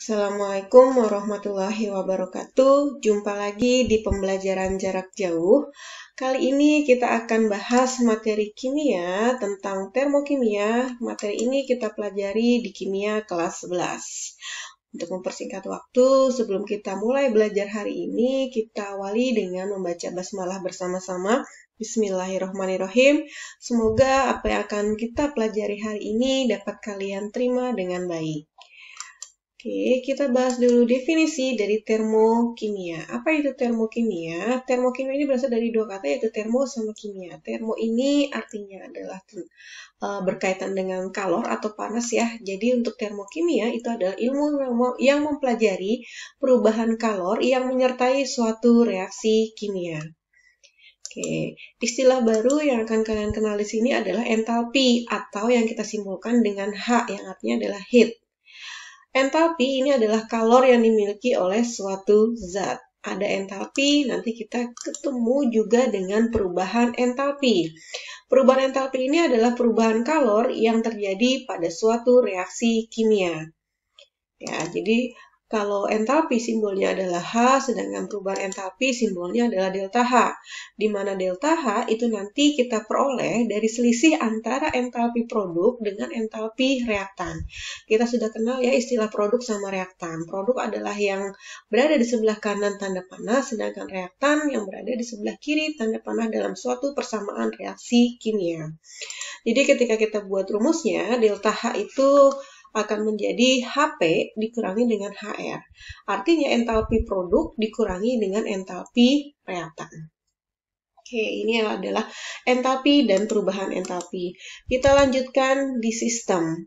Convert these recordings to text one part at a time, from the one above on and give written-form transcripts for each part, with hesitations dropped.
Assalamualaikum warahmatullahi wabarakatuh. Jumpa lagi di pembelajaran jarak jauh. Kali ini kita akan bahas materi kimia tentang termokimia. Materi ini kita pelajari di kimia kelas 11. Untuk mempersingkat waktu, sebelum kita mulai belajar hari ini, kita awali dengan membaca basmalah bersama-sama. Bismillahirrahmanirrahim. Semoga apa yang akan kita pelajari hari ini dapat kalian terima dengan baik. Oke, kita bahas dulu definisi dari termokimia. Apa itu termokimia? Termokimia ini berasal dari dua kata, yaitu termo sama kimia. Termo ini artinya adalah berkaitan dengan kalor atau panas ya. Jadi untuk termokimia itu adalah ilmu yang mempelajari perubahan kalor yang menyertai suatu reaksi kimia. Oke, istilah baru yang akan kalian kenal di sini adalah entalpi atau yang kita simbolkan dengan H yang artinya adalah heat. Entalpi ini adalah kalor yang dimiliki oleh suatu zat. Ada entalpi, nanti kita ketemu juga dengan perubahan entalpi. Perubahan entalpi ini adalah perubahan kalor yang terjadi pada suatu reaksi kimia. Ya, jadi kalau entalpi simbolnya adalah H, sedangkan perubahan entalpi simbolnya adalah delta H. Di mana delta H itu nanti kita peroleh dari selisih antara entalpi produk dengan entalpi reaktan. Kita sudah kenal ya istilah produk sama reaktan. Produk adalah yang berada di sebelah kanan tanda panah, sedangkan reaktan yang berada di sebelah kiri tanda panah dalam suatu persamaan reaksi kimia. Jadi ketika kita buat rumusnya, delta H itu akan menjadi HP dikurangi dengan HR. Artinya entalpi produk dikurangi dengan entalpi reaktan. Oke, ini adalah entalpi dan perubahan entalpi. Kita lanjutkan di sistem.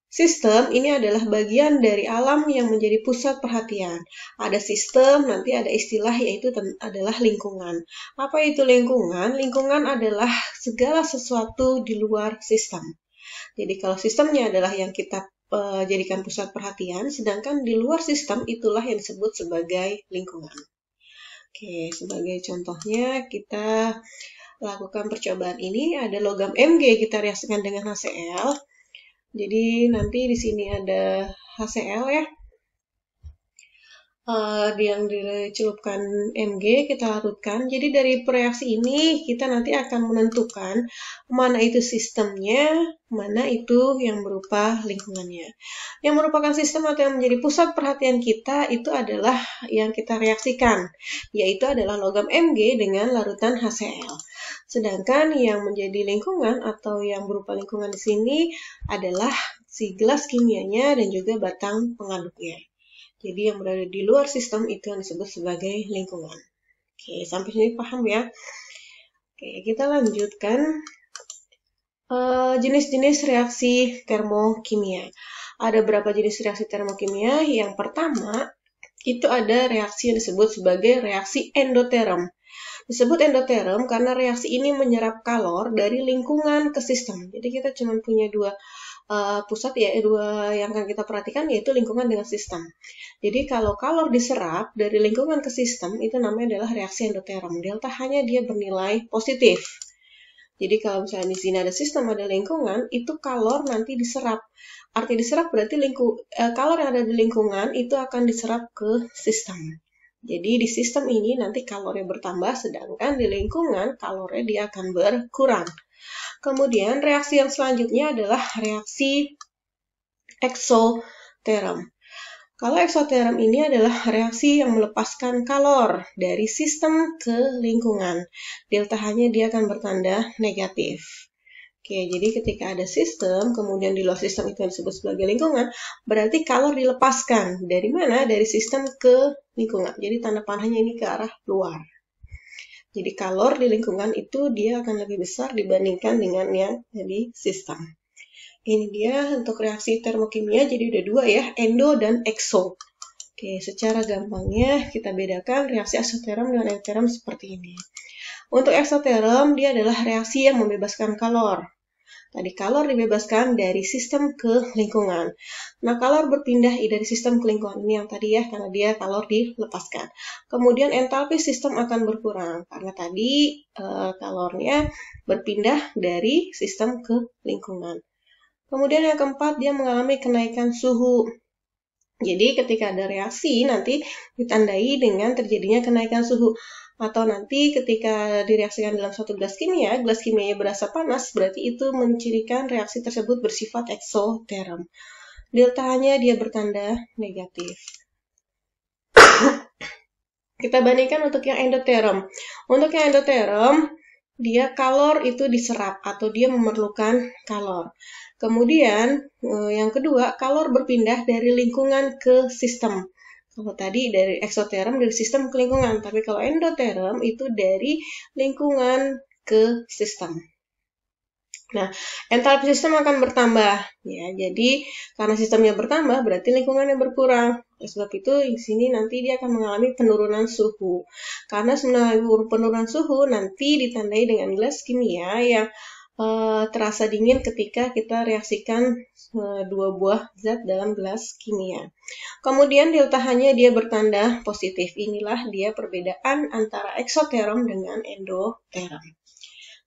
Sistem ini adalah bagian dari alam yang menjadi pusat perhatian. Ada sistem, nanti ada istilah yaitu adalah lingkungan. Apa itu lingkungan? Lingkungan adalah segala sesuatu di luar sistem. Jadi kalau sistemnya adalah yang kita jadikan pusat perhatian, sedangkan di luar sistem itulah yang disebut sebagai lingkungan. Oke, sebagai contohnya kita lakukan percobaan ini, ada logam Mg kita reaksikan dengan HCl. Jadi nanti di sini ada HCl ya. Yang dicelupkan Mg kita larutkan. Jadi dari reaksi ini kita nanti akan menentukan mana itu sistemnya, mana itu yang berupa lingkungannya. Yang merupakan sistem atau yang menjadi pusat perhatian kita itu adalah yang kita reaksikan, yaitu adalah logam Mg dengan larutan HCl. Sedangkan yang menjadi lingkungan atau yang berupa lingkungan di sini adalah si gelas kimianya dan juga batang pengaduknya. Jadi yang berada di luar sistem itu yang disebut sebagai lingkungan. Oke, sampai sini paham ya? Oke, kita lanjutkan jenis-jenis reaksi termokimia. Ada berapa jenis reaksi termokimia? Yang pertama, itu ada reaksi yang disebut sebagai reaksi endoterm. Disebut endoterm karena reaksi ini menyerap kalor dari lingkungan ke sistem. Jadi kita cuma punya dua pusat ya, dua yang akan kita perhatikan yaitu lingkungan dengan sistem. Jadi kalau kalor diserap dari lingkungan ke sistem itu namanya adalah reaksi endoterm. Delta H-nya dia bernilai positif. Jadi kalau misalnya di sini ada sistem, ada lingkungan, itu kalor nanti diserap. Arti diserap berarti kalor yang ada di lingkungan itu akan diserap ke sistem. Jadi di sistem ini nanti kalornya bertambah, sedangkan di lingkungan kalornya dia akan berkurang. Kemudian reaksi yang selanjutnya adalah reaksi eksoterm. Kalau eksoterm ini adalah reaksi yang melepaskan kalor dari sistem ke lingkungan. Delta H-nya dia akan bertanda negatif. Oke, jadi ketika ada sistem, kemudian di luar sistem itu yang disebut sebagai lingkungan, berarti kalor dilepaskan. Dari mana? Dari sistem ke lingkungan. Jadi tanda panahnya ini ke arah luar. Jadi kalor di lingkungan itu dia akan lebih besar dibandingkan dengan yang di sistem. Ini dia untuk reaksi termokimia, jadi ada dua ya, endo dan ekso. Oke, secara gampangnya kita bedakan reaksi eksoterm dengan endoterm seperti ini. Untuk eksoterm dia adalah reaksi yang membebaskan kalor. Tadi kalor dibebaskan dari sistem ke lingkungan. Nah, kalor berpindah dari sistem ke lingkungan ini yang tadi ya, karena dia kalor dilepaskan. Kemudian entalpi sistem akan berkurang, karena tadi kalornya berpindah dari sistem ke lingkungan. Kemudian yang keempat, dia mengalami kenaikan suhu. Jadi ketika ada reaksi nanti ditandai dengan terjadinya kenaikan suhu. Atau nanti ketika direaksikan dalam suatu gelas kimianya berasa panas, berarti itu mencirikan reaksi tersebut bersifat eksoterm. Delta H-nya dia bertanda negatif. Kita bandingkan untuk yang endoterm. Untuk yang endoterm, dia kalor itu diserap atau dia memerlukan kalor. Kemudian yang kedua, kalor berpindah dari lingkungan ke sistem. Kalau tadi dari eksoterm dari sistem ke lingkungan, tapi kalau endoterm itu dari lingkungan ke sistem. Nah, entalpi sistem akan bertambah, ya. Jadi karena sistemnya bertambah, berarti lingkungannya berkurang. Oleh sebab itu, di sini nanti dia akan mengalami penurunan suhu. Karena mengalami penurunan suhu nanti ditandai dengan gelas kimia yang terasa dingin ketika kita reaksikan dua buah zat dalam gelas kimia. Kemudian delta H-nya dia bertanda positif. Inilah dia perbedaan antara eksoterm dengan endoterm.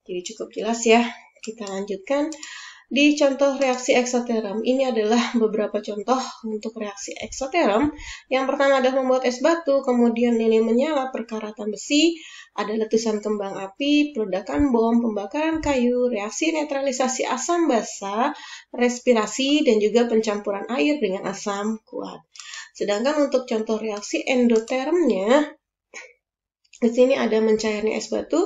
Jadi cukup jelas ya. Kita lanjutkan di contoh reaksi eksoterm. Ini adalah beberapa contoh untuk reaksi eksoterm. Yang pertama adalah membuat es batu, kemudian lilin menyala, perkaratan besi, ada letusan kembang api, peledakan bom, pembakaran kayu, reaksi netralisasi asam basa, respirasi, dan juga pencampuran air dengan asam kuat. Sedangkan untuk contoh reaksi endotermnya, di sini ada mencairnya es batu,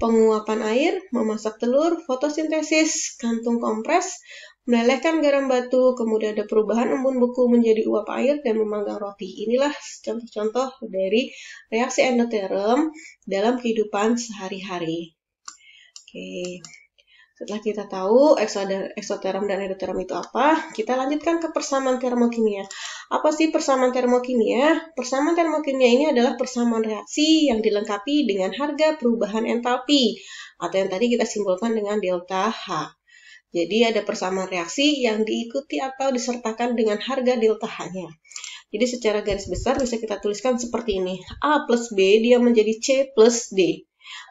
penguapan air, memasak telur, fotosintesis, kantung kompres, melelehkan garam batu, kemudian ada perubahan embun beku menjadi uap air, dan memanggang roti. Inilah contoh-contoh dari reaksi endoterm dalam kehidupan sehari-hari. Oke. Setelah kita tahu eksoterm dan endoterm itu apa, kita lanjutkan ke persamaan termokimia. Apa sih persamaan termokimia? Persamaan termokimia ini adalah persamaan reaksi yang dilengkapi dengan harga perubahan entalpi, atau yang tadi kita simbolkan dengan delta H. Jadi ada persamaan reaksi yang diikuti atau disertakan dengan harga delta H-nya. Jadi secara garis besar bisa kita tuliskan seperti ini. A plus B dia menjadi C plus D.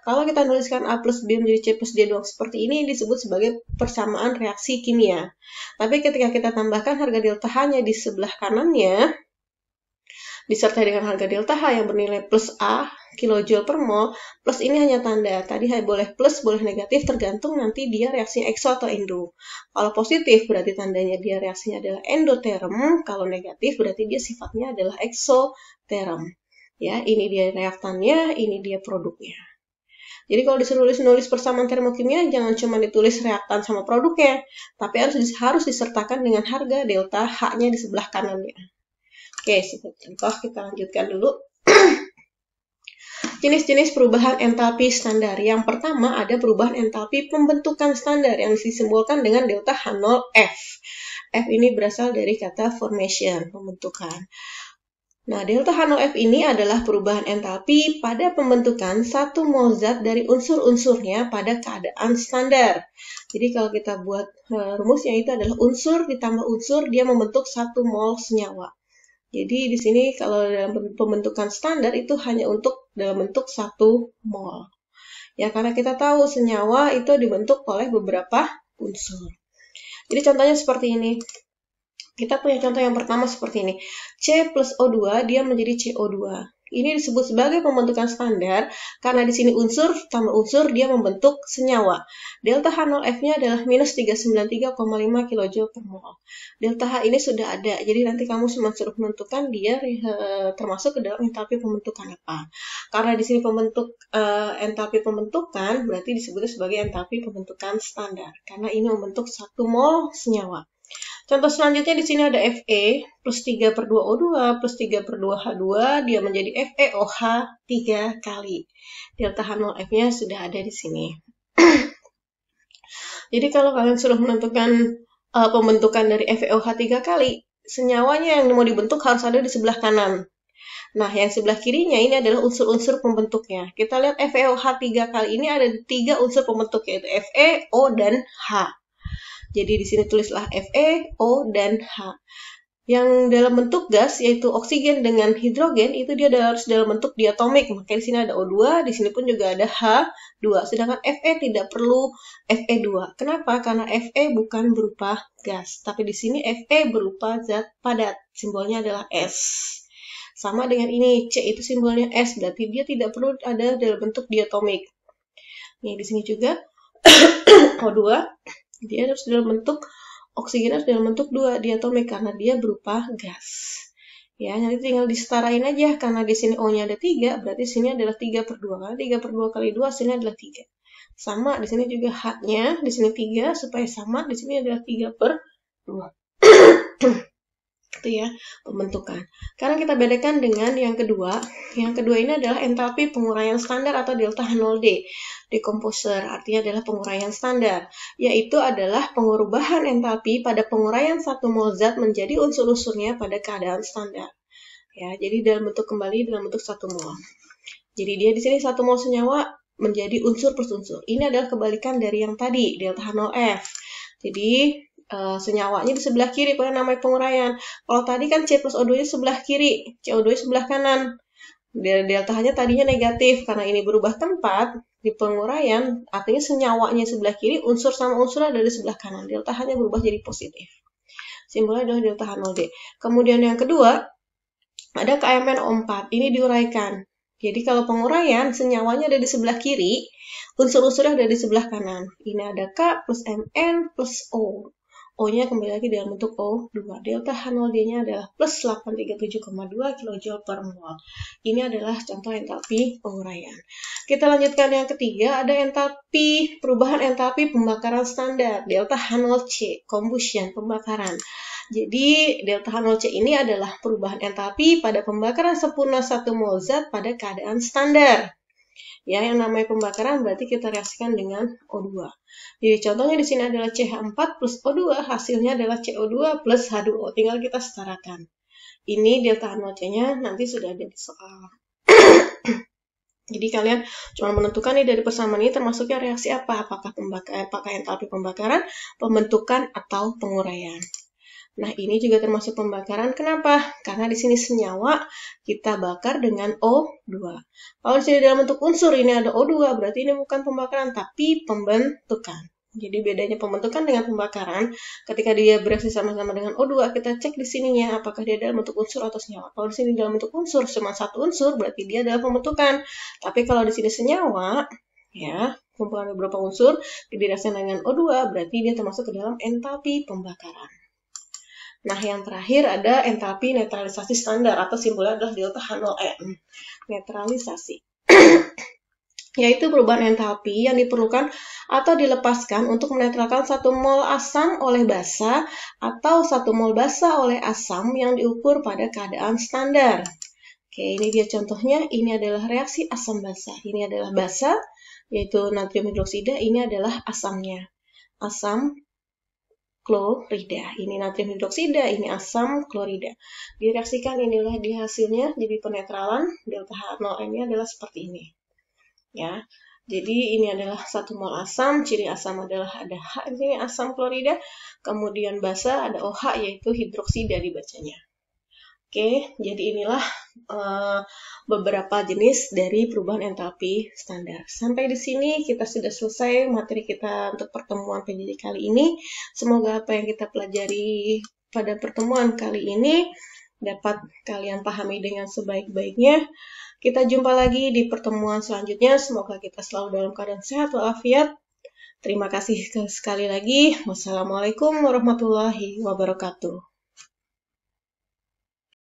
Kalau kita tuliskan A plus B menjadi C plus D doang seperti ini disebut sebagai persamaan reaksi kimia. Tapi ketika kita tambahkan harga delta H-nya di sebelah kanannya, disertai dengan harga delta H yang bernilai plus A kilojoule per mol, plus ini hanya tanda. Tadi boleh plus, boleh negatif, tergantung nanti dia reaksinya ekso atau endo. Kalau positif berarti tandanya dia reaksinya adalah endoterm, kalau negatif berarti dia sifatnya adalah eksoterm. Ya, ini dia reaktannya, ini dia produknya. Jadi kalau disuruh nulis persamaan termokimia, jangan cuma ditulis reaktan sama produknya, tapi harus disertakan dengan harga delta H-nya di sebelah kanannya. Oke, sebagai contoh kita lanjutkan dulu. Jenis-jenis perubahan entalpi standar. Yang pertama ada perubahan entalpi pembentukan standar yang disimbolkan dengan delta H0F. F ini berasal dari kata formation, pembentukan. Nah, delta H0F ini adalah perubahan entalpi pada pembentukan satu mol zat dari unsur-unsurnya pada keadaan standar. Jadi kalau kita buat rumusnya itu adalah unsur ditambah unsur, dia membentuk satu mol senyawa. Jadi di sini kalau dalam pembentukan standar itu hanya untuk dalam bentuk satu mol. Ya, karena kita tahu senyawa itu dibentuk oleh beberapa unsur. Jadi contohnya seperti ini. Kita punya contoh yang pertama seperti ini. C plus O2 dia menjadi CO2. Ini disebut sebagai pembentukan standar karena di sini unsur tambah unsur dia membentuk senyawa. Delta H0F-nya adalah minus 393,5 kJ per mol. Delta H ini sudah ada, jadi nanti kamu cuma suruh menentukan dia termasuk ke dalam entalpi pembentukan apa. Karena di sini entalpi pembentukan berarti disebut sebagai entalpi pembentukan standar karena ini membentuk 1 mol senyawa. Contoh selanjutnya di sini ada Fe plus 3 per 2 O2 plus 3 per 2 H2, dia menjadi FeOH 3 kali. Delta H0F-nya sudah ada di sini. Jadi kalau kalian sudah menentukan pembentukan dari FeOH 3 kali, senyawanya yang mau dibentuk harus ada di sebelah kanan. Nah, yang sebelah kirinya ini adalah unsur-unsur pembentuknya. Kita lihat FeOH 3 kali ini ada 3 unsur pembentuk, yaitu Fe, O, dan H. Jadi di sini tulislah Fe, O, dan H. Yang dalam bentuk gas, yaitu oksigen dengan hidrogen, itu dia harus dalam bentuk diatomik. Makanya di sini ada O2, di sini pun juga ada H2. Sedangkan Fe tidak perlu Fe2. Kenapa? Karena Fe bukan berupa gas. Tapi di sini Fe berupa zat padat. Simbolnya adalah S. Sama dengan ini, C itu simbolnya S. Berarti dia tidak perlu ada dalam bentuk diatomik. Nih, di sini juga O2, dia harus dalam bentuk oksigen harus dalam bentuk 2 diatomik karena dia berupa gas. Ya, nanti tinggal disetarain aja karena di sini O-nya ada 3, berarti sini adalah 3/2. Karena 3/2 kali 2 hasilnya adalah 3. Sama, di sini juga H-nya, di sini 3 supaya sama, di sini adalah 3/2. Itu ya, pembentukan. Sekarang kita bedakan dengan yang kedua. Yang kedua ini adalah entalpi penguraian standar atau delta H0D. Decomposer artinya adalah penguraian standar, yaitu adalah pengurubahan entalpi pada penguraian 1 mol zat menjadi unsur-unsurnya pada keadaan standar. Ya, jadi dalam bentuk kembali dalam bentuk 1 mol. Jadi dia di sini 1 mol senyawa menjadi unsur plus unsur. Ini adalah kebalikan dari yang tadi, delta H0F. Jadi senyawanya di sebelah kiri pada namanya penguraian. Kalau tadi kan C plus O2-nya sebelah kiri, CO2-nya sebelah kanan. Delta H-nya tadinya negatif, karena ini berubah tempat di penguraian, artinya senyawanya sebelah kiri, unsur sama unsur ada di sebelah kanan. Delta H-nya berubah jadi positif. Simbolnya adalah delta H0D. Kemudian yang kedua, ada KMnO4. Ini diuraikan. Jadi kalau penguraian, senyawanya ada di sebelah kiri, unsur-unsurnya ada di sebelah kanan. Ini ada K plus Mn plus O. O-nya kembali lagi dalam bentuk O2. Delta H0D-nya adalah plus 837,2 kJ per mol. Ini adalah contoh entalpi penguraian. Kita lanjutkan yang ketiga, ada entalpi perubahan entalpi pembakaran standar. Delta H0C, combustion, pembakaran. Jadi, delta H0C ini adalah perubahan entalpi pada pembakaran sempurna 1 mol zat pada keadaan standar. Ya, yang namanya pembakaran berarti kita reaksikan dengan O2. Jadi contohnya di sini adalah CH4 plus O2, hasilnya adalah CO2 plus H2O. Tinggal kita setarakan. Ini delta H0C-nya nanti sudah ada di soal. Jadi kalian cuma menentukan nih dari persamaan ini termasuknya reaksi apa? Apakah entalpi pembakaran, pembentukan, atau penguraian. Nah, ini juga termasuk pembakaran. Kenapa? Karena di sini senyawa kita bakar dengan O2. Kalau di sini dalam bentuk unsur ini ada O2, berarti ini bukan pembakaran, tapi pembentukan. Jadi bedanya pembentukan dengan pembakaran, ketika dia bereaksi sama-sama dengan O2, kita cek di sininya apakah dia dalam bentuk unsur atau senyawa. Kalau di sini dalam bentuk unsur, cuma 1 unsur, berarti dia adalah pembentukan. Tapi kalau di sini senyawa, ya, kumpulan beberapa unsur, direaksikan dengan O2, berarti dia termasuk ke dalam entalpi pembakaran. Nah, yang terakhir ada entalpi netralisasi standar atau simbolnya adalah delta H0M. Netralisasi. Yaitu perubahan entalpi yang diperlukan atau dilepaskan untuk menetralkan 1 mol asam oleh basa atau 1 mol basa oleh asam yang diukur pada keadaan standar. Oke, ini dia contohnya. Ini adalah reaksi asam basa. Ini adalah basa, yaitu natrium hidroksida. Ini adalah asamnya. Asam klorida. Ini natrium hidroksida, ini asam klorida. Direaksikan, inilah di hasilnya, jadi penetralan delta H0M-nya adalah seperti ini. Ya. Jadi ini adalah 1 mol asam, ciri asam adalah ada H di sini, asam klorida, kemudian basa ada OH yaitu hidroksida dibacanya. Oke, jadi inilah beberapa jenis dari perubahan entalpi standar. Sampai di sini kita sudah selesai materi kita untuk pertemuan PJJ kali ini. Semoga apa yang kita pelajari pada pertemuan kali ini dapat kalian pahami dengan sebaik-baiknya. Kita jumpa lagi di pertemuan selanjutnya. Semoga kita selalu dalam keadaan sehat walafiat. Terima kasih sekali lagi. Wassalamualaikum warahmatullahi wabarakatuh.